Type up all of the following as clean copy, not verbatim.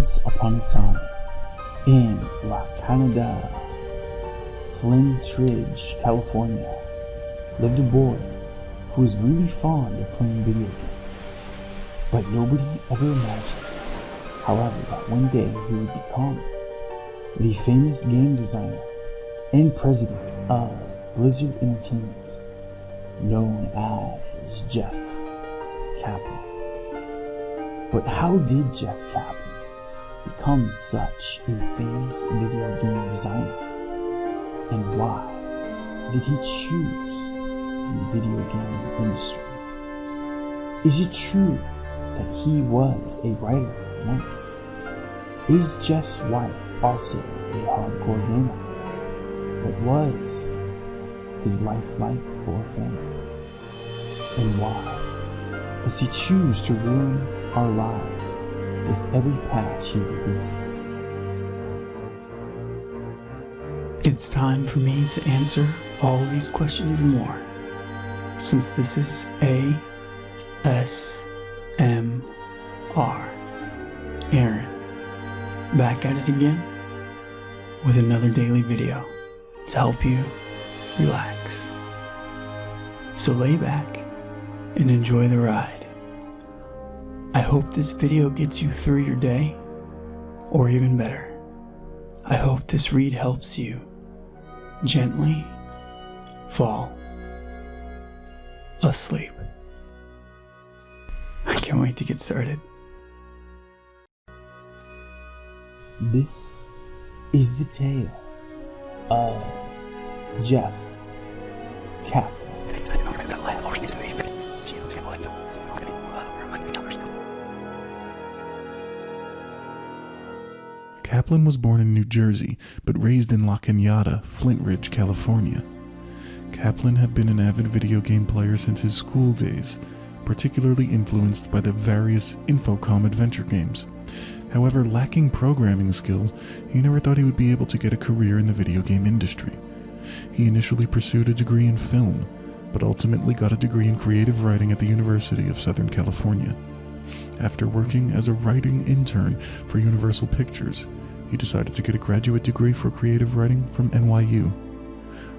Once upon a time, in La Canada, Flintridge, California, lived a boy who was really fond of playing video games. But nobody ever imagined, however, that one day he would become the famous game designer and president of Blizzard Entertainment, known as Jeff Kaplan. But how did Jeff Kaplan become such a famous video game designer? And why did he choose the video game industry? Is it true that he was a writer once? Is Jeff's wife also a hardcore gamer? What was his life like for family? And why does he choose to ruin our lives with every patch he releases? It's time for me to answer all these questions and more, since this is ASMR. Aaron, back at it again with another daily video to help you relax. So lay back and enjoy the ride. I hope this video gets you through your day, or even better, I hope this read helps you gently fall asleep. I can't wait to get started. This is the tale of Jeff Kaplan. Kaplan was born in New Jersey, but raised in La Cañada, Flintridge, California. Kaplan had been an avid video game player since his school days, particularly influenced by the various Infocom adventure games. However, lacking programming skills, he never thought he would be able to get a career in the video game industry. He initially pursued a degree in film, but ultimately got a degree in creative writing at the University of Southern California. After working as a writing intern for Universal Pictures, he decided to get a graduate degree for creative writing from NYU.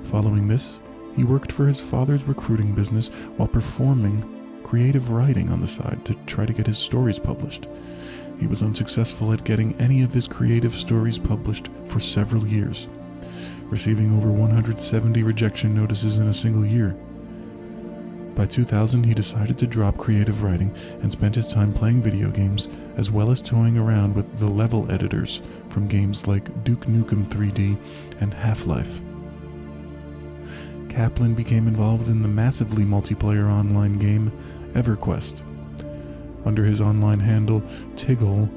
Following this, he worked for his father's recruiting business while performing creative writing on the side to try to get his stories published. He was unsuccessful at getting any of his creative stories published for several years, receiving over 170 rejection notices in a single year. By 2000, he decided to drop creative writing and spent his time playing video games, as well as toying around with the level editors from games like Duke Nukem 3D and Half-Life. Kaplan became involved in the massively multiplayer online game EverQuest. Under his online handle, Tiggle,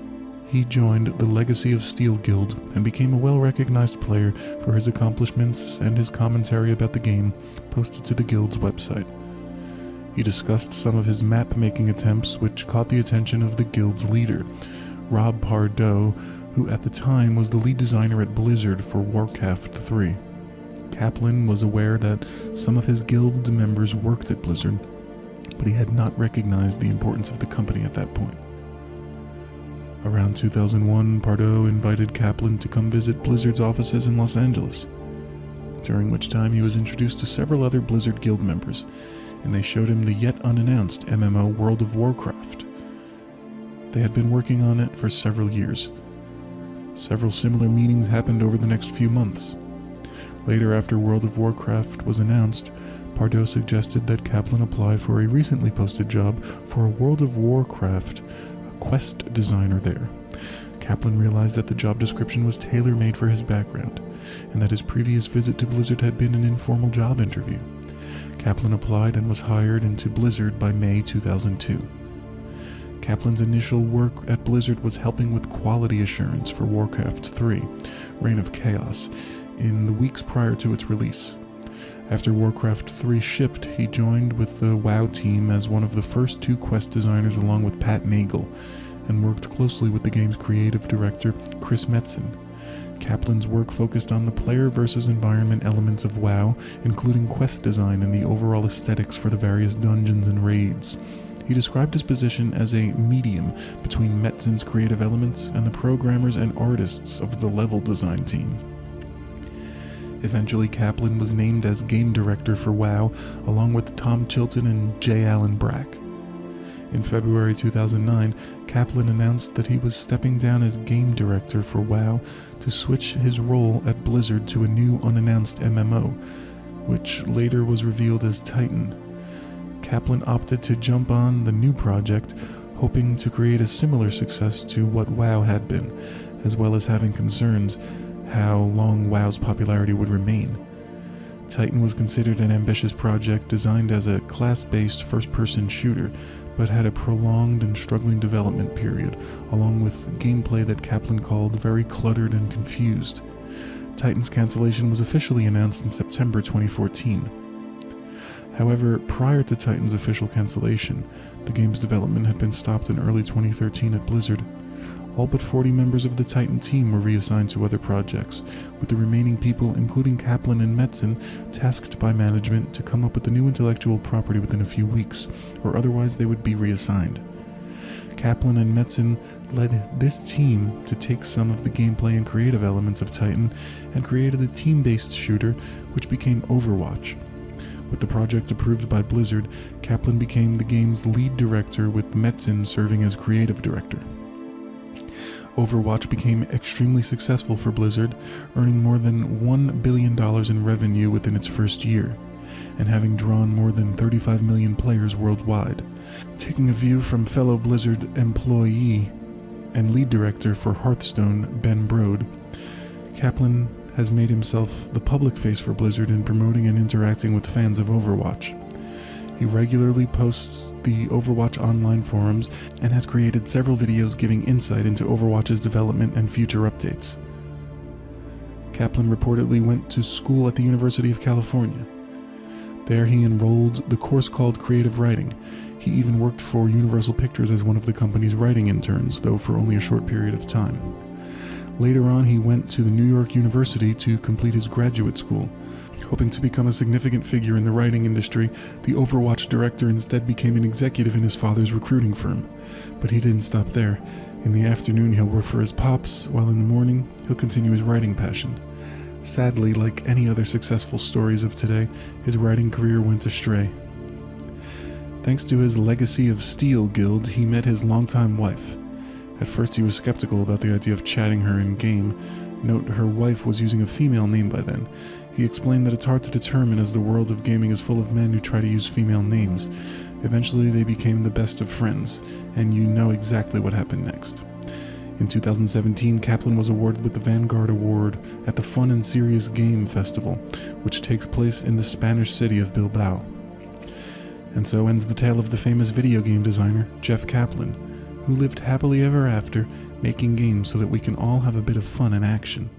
he joined the Legacy of Steel Guild and became a well-recognized player for his accomplishments and his commentary about the game posted to the guild's website. He discussed some of his map-making attempts, which caught the attention of the guild's leader, Rob Pardo, who at the time was the lead designer at Blizzard for Warcraft 3. Kaplan was aware that some of his guild members worked at Blizzard, but he had not recognized the importance of the company at that point. Around 2001, Pardo invited Kaplan to come visit Blizzard's offices in Los Angeles, during which time he was introduced to several other Blizzard guild members, and they showed him the yet unannounced MMO World of Warcraft. They had been working on it for several years. Several similar meetings happened over the next few months. Later, after World of Warcraft was announced, Pardo suggested that Kaplan apply for a recently posted job for a World of Warcraft quest designer there. Kaplan realized that the job description was tailor-made for his background, and that his previous visit to Blizzard had been an informal job interview. Kaplan applied and was hired into Blizzard by May 2002. Kaplan's initial work at Blizzard was helping with quality assurance for Warcraft 3, Reign of Chaos, in the weeks prior to its release. After Warcraft 3 shipped, he joined with the WoW team as one of the first two quest designers along with Pat Nagel, and worked closely with the game's creative director, Chris Metzen. Kaplan's work focused on the player versus environment elements of WoW, including quest design and the overall aesthetics for the various dungeons and raids. He described his position as a medium between Metzen's creative elements and the programmers and artists of the level design team. Eventually, Kaplan was named as game director for WoW, along with Tom Chilton and J. Allen Brack. In February 2009, Kaplan announced that he was stepping down as game director for WoW to switch his role at Blizzard to a new unannounced MMO, which later was revealed as Titan. Kaplan opted to jump on the new project, hoping to create a similar success to what WoW had been, as well as having concerns how long WoW's popularity would remain. Titan was considered an ambitious project designed as a class-based first-person shooter, but had a prolonged and struggling development period, along with gameplay that Kaplan called very cluttered and confused. Titan's cancellation was officially announced in September 2014. However, prior to Titan's official cancellation, the game's development had been stopped in early 2013 at Blizzard. All but 40 members of the Titan team were reassigned to other projects, with the remaining people, including Kaplan and Metzen, tasked by management to come up with the new intellectual property within a few weeks, or otherwise they would be reassigned. Kaplan and Metzen led this team to take some of the gameplay and creative elements of Titan and created a team-based shooter, which became Overwatch. With the project approved by Blizzard, Kaplan became the game's lead director, with Metzen serving as creative director. Overwatch became extremely successful for Blizzard, earning more than $1 billion in revenue within its first year, and having drawn more than 35 million players worldwide. Taking a view from fellow Blizzard employee and lead director for Hearthstone, Ben Brode, Kaplan has made himself the public face for Blizzard in promoting and interacting with fans of Overwatch. He regularly posts the Overwatch online forums and has created several videos giving insight into Overwatch's development and future updates. Kaplan reportedly went to school at the University of California. There he enrolled the course called Creative Writing. He even worked for Universal Pictures as one of the company's writing interns, though for only a short period of time. Later on, he went to the New York University to complete his graduate school. Hoping to become a significant figure in the writing industry, the Overwatch director instead became an executive in his father's recruiting firm. But he didn't stop there. In the afternoon, he'll work for his pops, while in the morning, he'll continue his writing passion. Sadly, like any other successful stories of today, his writing career went astray. Thanks to his Legacy of Steel guild, he met his longtime wife. At first, he was skeptical about the idea of chatting her in-game. Note, her wife was using a female name by then. He explained that it's hard to determine as the world of gaming is full of men who try to use female names. Eventually, they became the best of friends, and you know exactly what happened next. In 2017, Kaplan was awarded with the Vanguard Award at the Fun and Serious Game Festival, which takes place in the Spanish city of Bilbao. And so ends the tale of the famous video game designer, Jeff Kaplan, who lived happily ever after, making games so that we can all have a bit of fun and action.